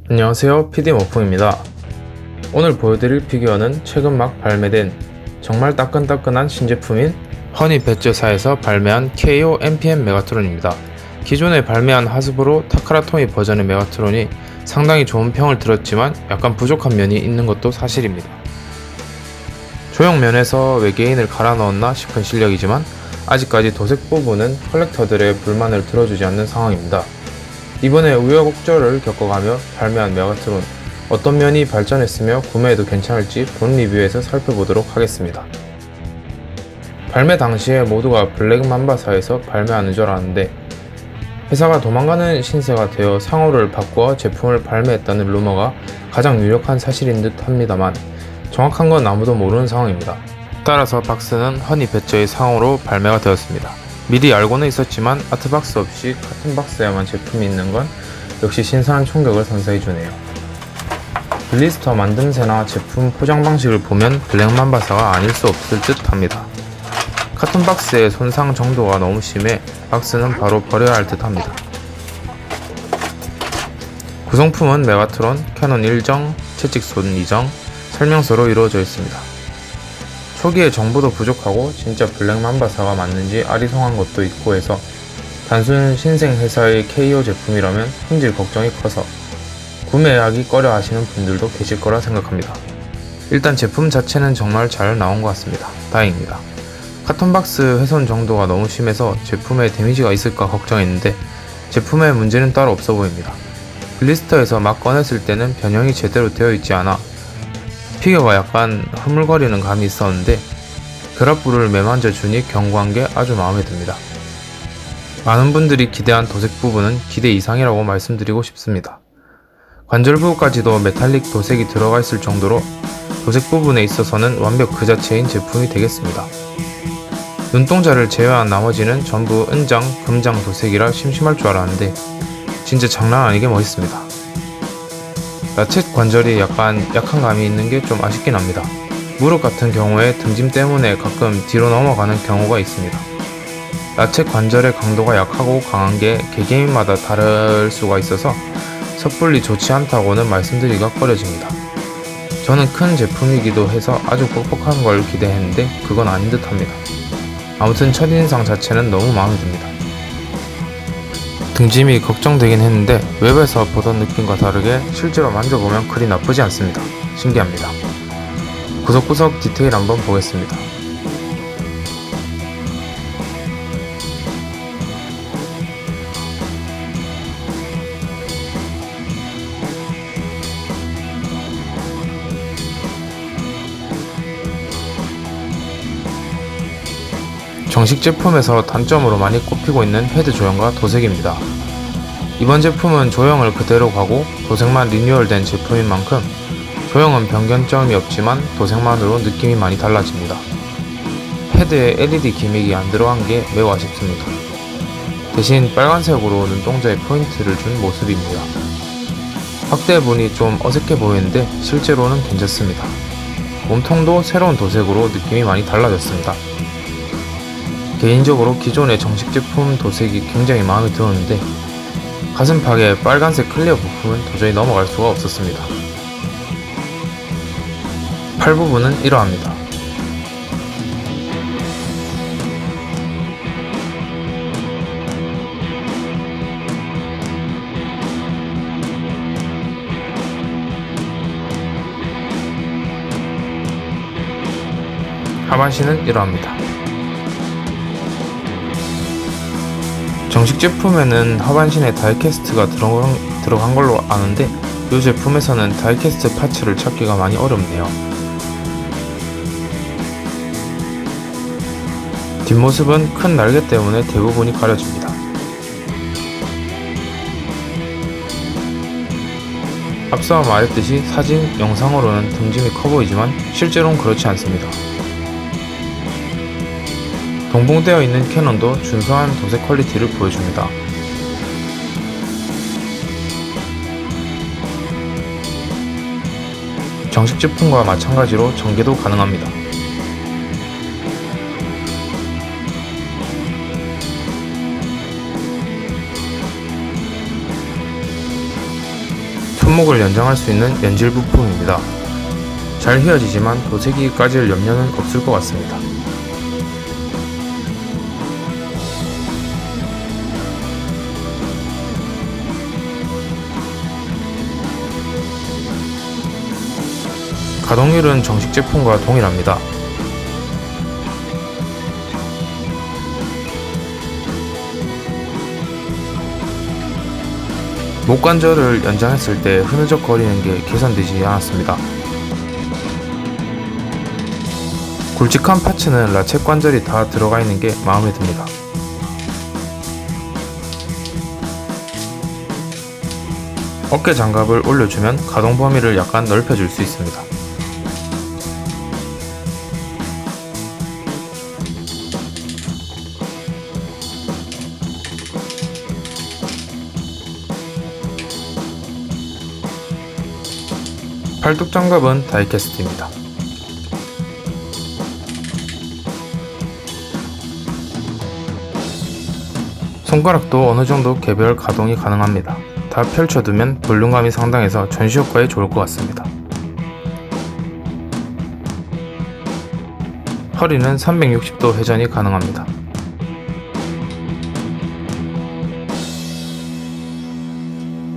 안녕하세요, PD머풍입니다. 오늘 보여드릴 피규어는 최근 막 발매된 정말 따끈따끈한 신제품인 허니 배츠사에서 발매한 KO MPM 메가트론입니다. 기존에 발매한 하스브로 타카라토미 버전의 메가트론이 상당히 좋은 평을 들었지만 약간 부족한 면이 있는 것도 사실입니다. 조형 면에서 외계인을 갈아 넣었나 싶은 실력이지만 아직까지 도색 부분은 컬렉터들의 불만을 들어주지 않는 상황입니다. 이번에 우여곡절을 겪어가며 발매한 메가트론, 어떤 면이 발전했으며 구매해도 괜찮을지 본 리뷰에서 살펴보도록 하겠습니다. 발매 당시에 모두가 블랙 맘바사에서 발매하는 줄 알았는데 회사가 도망가는 신세가 되어 상호를 바꿔 제품을 발매했다는 루머가 가장 유력한 사실인 듯 합니다만 정확한 건 아무도 모르는 상황입니다. 따라서 박스는 허니 배츠의 상호로 발매가 되었습니다. 미리 알고는 있었지만 아트박스 없이 같은 박스에만 제품이 있는 건 역시 신선한 충격을 선사해주네요. 블리스터 만듦새나 제품 포장 방식을 보면 블랙 맘바사가 아닐 수 없을 듯 합니다. 카톤 박스의 손상 정도가 너무 심해 박스는 바로 버려야 할 듯 합니다. 구성품은 메가트론, 캐논 1정, 채찍손 2정, 설명서로 이루어져 있습니다. 초기에 정보도 부족하고 진짜 블랙 맘바사가 맞는지 아리송한 것도 있고 해서 단순 신생 회사의 KO 제품이라면 품질 걱정이 커서 구매하기 꺼려 하시는 분들도 계실 거라 생각합니다. 일단 제품 자체는 정말 잘 나온 것 같습니다. 다행입니다. 카톤박스 훼손 정도가 너무 심해서 제품에 데미지가 있을까 걱정했는데 제품에 문제는 따로 없어 보입니다. 블리스터에서 막 꺼냈을 때는 변형이 제대로 되어 있지 않아 피규어가 약간 흐물거리는 감이 있었는데 결합부를 매만져 주니 견고한 게 아주 마음에 듭니다. 많은 분들이 기대한 도색 부분은 기대 이상이라고 말씀드리고 싶습니다. 관절 부분까지도 메탈릭 도색이 들어가 있을 정도로 도색 부분에 있어서는 완벽 그 자체인 제품이 되겠습니다. 눈동자를 제외한 나머지는 전부 은장, 금장 도색이라 심심할 줄 알았는데 진짜 장난 아니게 멋있습니다. 라쳇 관절이 약간 약한 감이 있는 게 좀 아쉽긴 합니다. 무릎 같은 경우에 등짐 때문에 가끔 뒤로 넘어가는 경우가 있습니다. 라쳇 관절의 강도가 약하고 강한 게 개개인마다 다를 수가 있어서 섣불리 좋지 않다고는 말씀드리기가 꺼려집니다. 저는 큰 제품이기도 해서 아주 뻑뻑한 걸 기대했는데 그건 아닌 듯 합니다. 아무튼 첫인상 자체는 너무 마음에 듭니다. 등짐이 걱정되긴 했는데 웹에서 보던 느낌과 다르게 실제로 만져보면 그리 나쁘지 않습니다. 신기합니다. 구석구석 디테일 한번 보겠습니다. 정식 제품에서 단점으로 많이 꼽히고 있는 헤드 조형과 도색입니다. 이번 제품은 조형을 그대로 가고 도색만 리뉴얼된 제품인 만큼 조형은 변경점이 없지만 도색만으로 느낌이 많이 달라집니다. 헤드에 LED 기믹이 안 들어간 게 매우 아쉽습니다. 대신 빨간색으로 눈동자에 포인트를 준 모습입니다. 확대분이 좀 어색해 보이는데 실제로는 괜찮습니다. 몸통도 새로운 도색으로 느낌이 많이 달라졌습니다. 개인적으로 기존의 정식 제품 도색이 굉장히 마음에 들었는데 가슴팍의 빨간색 클리어 부품은 도저히 넘어갈 수가 없었습니다. 팔 부분은 이러합니다. 하반신은 이러합니다. 정식 제품에는 하반신에 다이캐스트가 들어간 걸로 아는데 이 제품에서는 다이캐스트 파츠를 찾기가 많이 어렵네요. 뒷모습은 큰 날개 때문에 대부분이 가려집니다. 앞서 말했듯이 사진, 영상으로는 등짐이 커 보이지만 실제로는 그렇지 않습니다. 동봉되어 있는 캐논도 준수한 도색 퀄리티를 보여줍니다. 정식 제품과 마찬가지로 전개도 가능합니다. 손목을 연장할 수 있는 연질 부품입니다. 잘 휘어지지만 도색이 까질 염려는 없을 것 같습니다. 가동률은 정식 제품과 동일합니다. 목관절을 연장했을 때 흐느적거리는 게 개선되지 않았습니다. 굵직한 파츠는 라쳇 관절이 다 들어가 있는 게 마음에 듭니다. 어깨 장갑을 올려주면 가동 범위를 약간 넓혀줄 수 있습니다. 팔뚝 장갑은 다이캐스트입니다. 손가락도 어느정도 개별 가동이 가능합니다. 다 펼쳐두면 볼륨감이 상당해서 전시 효과에 좋을 것 같습니다. 허리는 360도 회전이 가능합니다.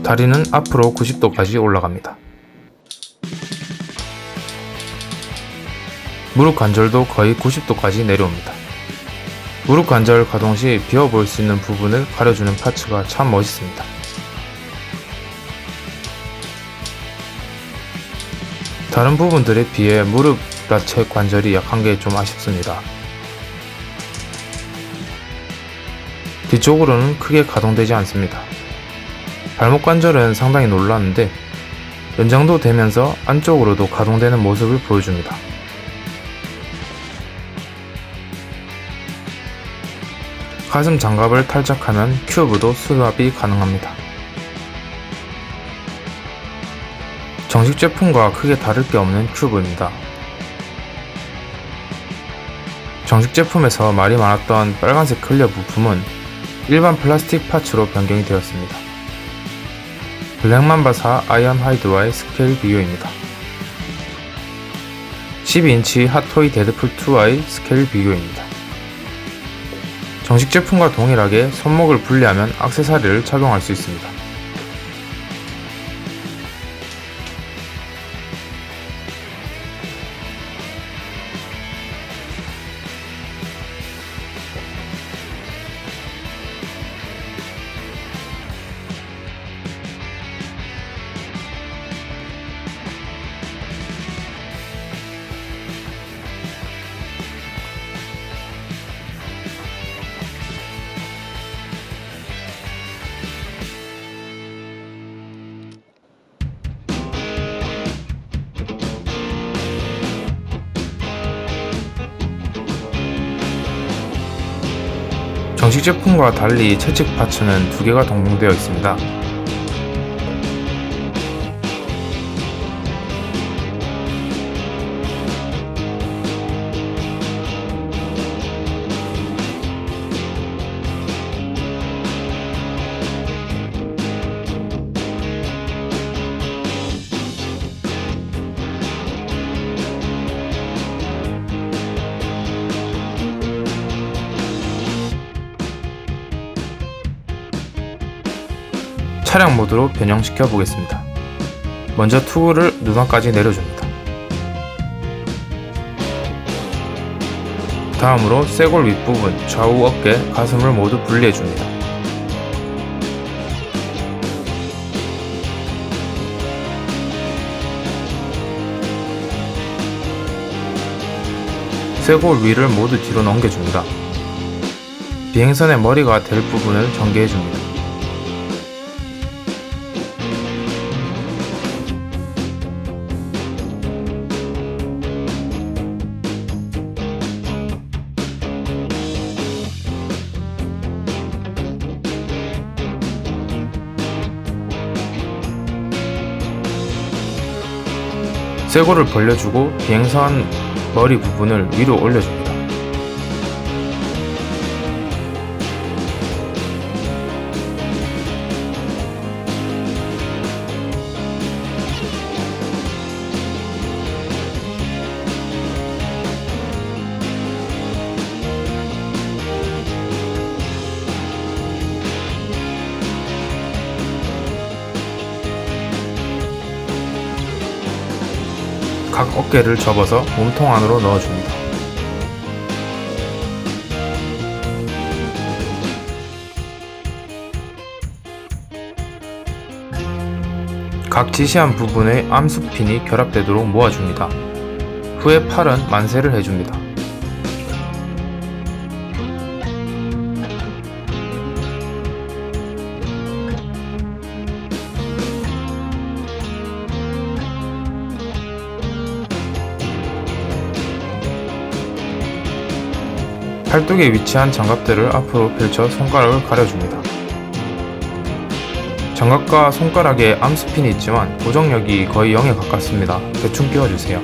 다리는 앞으로 90도까지 올라갑니다. 무릎 관절도 거의 90도까지 내려옵니다. 무릎 관절 가동 시 비어 보일 수 있는 부분을 가려주는 파츠가 참 멋있습니다. 다른 부분들에 비해 무릎 라쳇 관절이 약한 게 좀 아쉽습니다. 뒤쪽으로는 크게 가동되지 않습니다. 발목 관절은 상당히 놀랐는데 연장도 되면서 안쪽으로도 가동되는 모습을 보여줍니다. 가슴 장갑을 탈착하면 큐브도 수납이 가능합니다. 정식 제품과 크게 다를 게 없는 큐브입니다. 정식 제품에서 말이 많았던 빨간색 클리어 부품은 일반 플라스틱 파츠로 변경이 되었습니다. 블랙맘바사 아이언 하이드와의 스케일 비교입니다. 12인치 핫토이 데드풀2와의 스케일 비교입니다. 정식 제품과 동일하게 손목을 분리하면 액세서리를 착용할 수 있습니다. 정식 제품과 달리 채찍 파츠는 두 개가 동봉되어 있습니다. 차량 모드로 변형시켜 보겠습니다. 먼저 투구를 누나까지 내려줍니다. 다음으로 쇄골 윗부분, 좌우 어깨, 가슴을 모두 분리해줍니다. 쇄골 위를 모두 뒤로 넘겨줍니다. 비행선의 머리가 될 부분을 전개해줍니다. 쇄골을 벌려주고 비행선 머리 부분을 위로 올려줍니다. 각 어깨를 접어서 몸통 안으로 넣어줍니다. 각 지시한 부분의 암수핀이 결합되도록 모아줍니다. 후에 팔은 만세를 해줍니다. 팔뚝에 위치한 장갑들을 앞으로 펼쳐 손가락을 가려줍니다. 장갑과 손가락에 암수핀이 있지만 고정력이 거의 0에 가깝습니다. 대충 끼워주세요.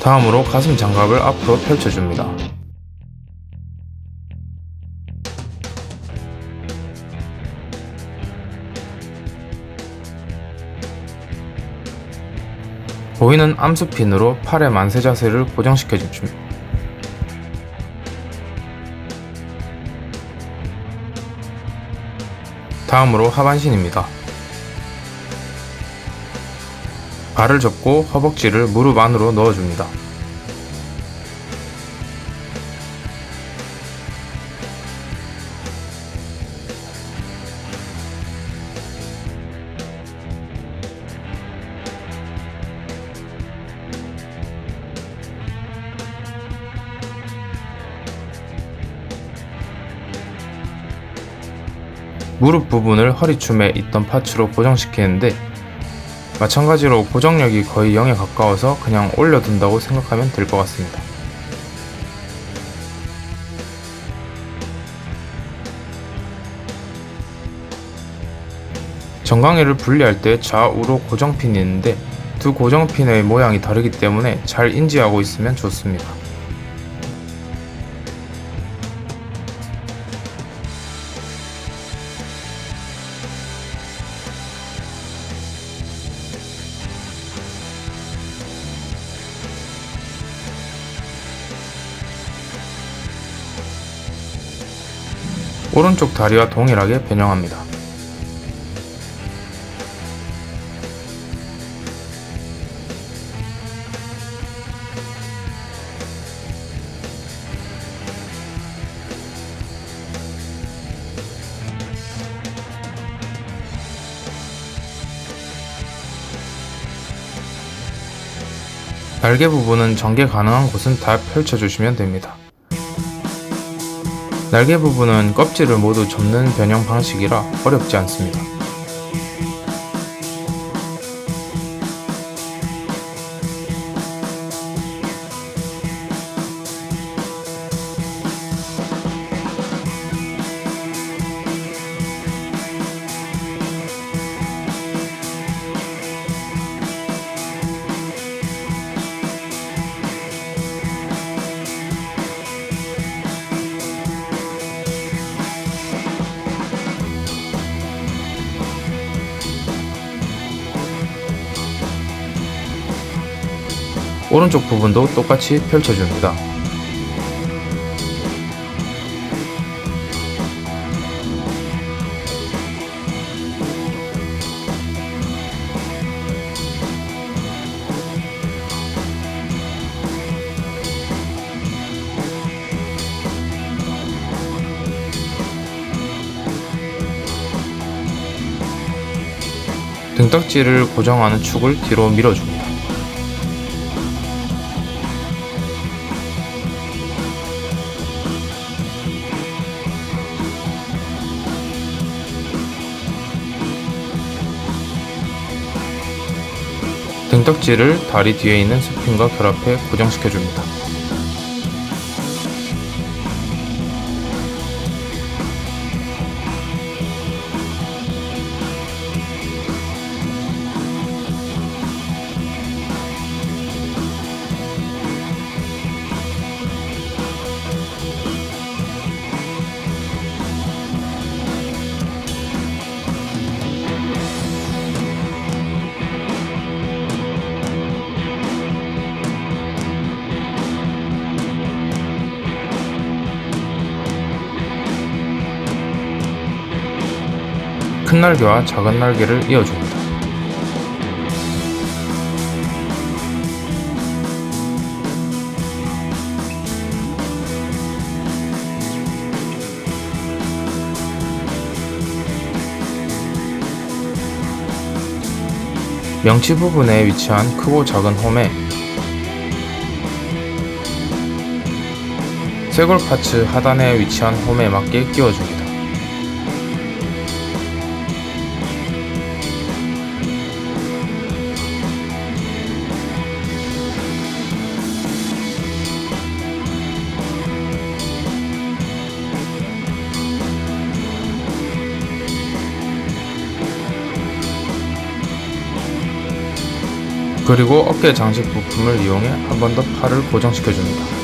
다음으로 가슴 장갑을 앞으로 펼쳐줍니다. 보이는 암수핀으로 팔의 만세 자세를 고정시켜줍니다. 다음으로 하반신입니다. 발을 접고 허벅지를 무릎 안으로 넣어줍니다. 무릎 부분을 허리춤에 있던 파츠로 고정시키는데 마찬가지로 고정력이 거의 0에 가까워서 그냥 올려둔다고 생각하면 될 것 같습니다. 정강이를 분리할 때 좌우로 고정핀이 있는데 두 고정핀의 모양이 다르기 때문에 잘 인지하고 있으면 좋습니다. 오른쪽 다리와 동일하게 변형합니다. 날개 부분은 전개 가능한 곳은 다 펼쳐주시면 됩니다. 날개 부분은 껍질을 모두 접는 변형 방식이라 어렵지 않습니다. 오른쪽 부분도 똑같이 펼쳐줍니다. 등딱지를 고정하는 축을 뒤로 밀어줍니다. 등딱지를 다리 뒤에 있는 스핀과 결합해 고정시켜줍니다. 큰 날개와 작은 날개를 이어줍니다. 명치 부분에 위치한 크고 작은 홈에 쇄골 파츠 하단에 위치한 홈에 맞게 끼워줍니다. 그리고 어깨 장식 부품을 이용해 한 번 더 팔을 고정시켜줍니다.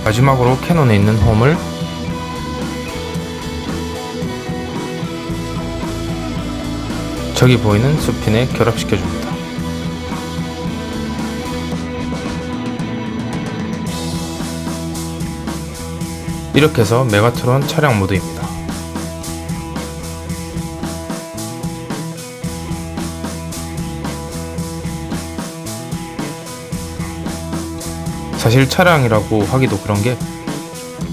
마지막으로 캐논에 있는 홈을 저기 보이는 스핀에 결합시켜줍니다. 이렇게 해서 메가트론 차량 모드입니다. 사실 차량이라고 하기도 그런게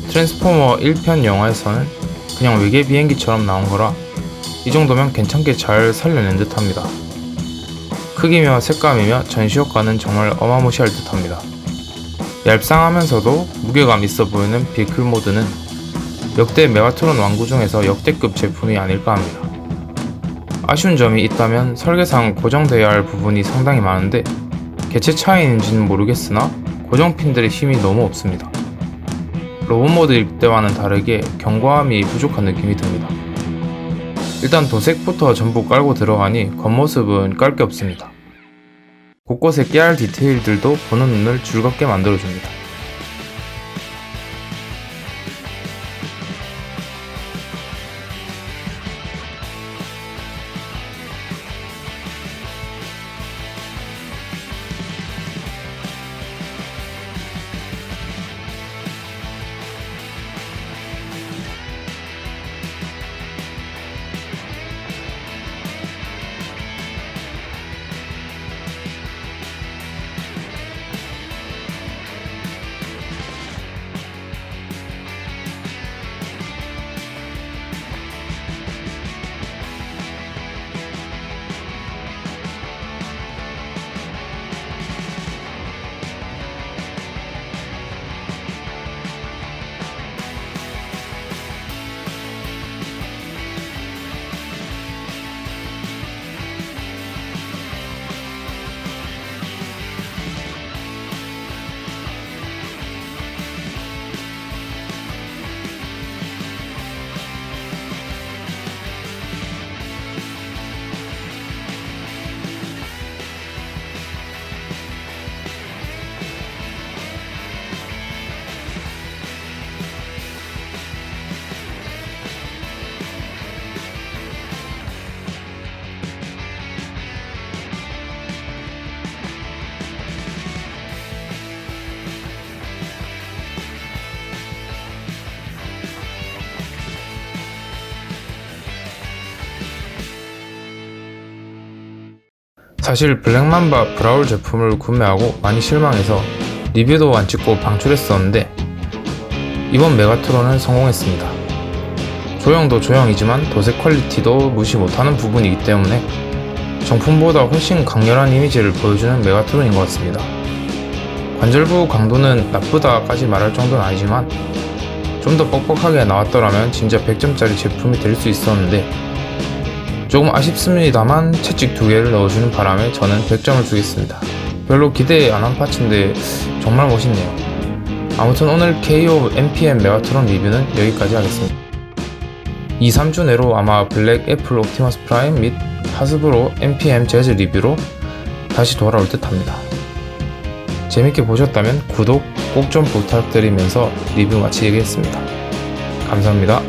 트랜스포머 1편 영화에서는 그냥 외계 비행기처럼 나온 거라 이 정도면 괜찮게 잘 살려낸 듯 합니다. 크기며 색감이며 전시효과는 정말 어마무시할 듯 합니다. 얄쌍하면서도 무게감 있어 보이는 비클 모드는 역대 메가트론 완구 중에서 역대급 제품이 아닐까 합니다. 아쉬운 점이 있다면 설계상 고정되어야 할 부분이 상당히 많은데 개체 차이인지는 모르겠으나 고정핀들의 힘이 너무 없습니다. 로봇 모드일 때와는 다르게 견고함이 부족한 느낌이 듭니다. 일단 도색부터 전부 깔고 들어가니 겉모습은 깔 게 없습니다. 곳곳에 깨알 디테일들도 보는 눈을 즐겁게 만들어줍니다. 사실 블랙맘바 브라울 제품을 구매하고 많이 실망해서 리뷰도 안 찍고 방출했었는데 이번 메가트론은 성공했습니다. 조형도 조형이지만 도색 퀄리티도 무시 못하는 부분이기 때문에 정품보다 훨씬 강렬한 이미지를 보여주는 메가트론인 것 같습니다. 관절부 강도는 나쁘다까지 말할 정도는 아니지만 좀 더 뻑뻑하게 나왔더라면 진짜 100점짜리 제품이 될 수 있었는데 조금 아쉽습니다만 채찍 2개를 넣어주는 바람에 저는 100점을 주겠습니다. 별로 기대 안 한 파츠인데 정말 멋있네요. 아무튼 오늘 KO NPM 메가트론 리뷰는 여기까지 하겠습니다. 2-3주 내로 아마 블랙 애플 옵티머스 프라임 및 하스브로 NPM 재즈 리뷰로 다시 돌아올 듯 합니다. 재밌게 보셨다면 구독 꼭 좀 부탁드리면서 리뷰 마치겠습니다. 감사합니다.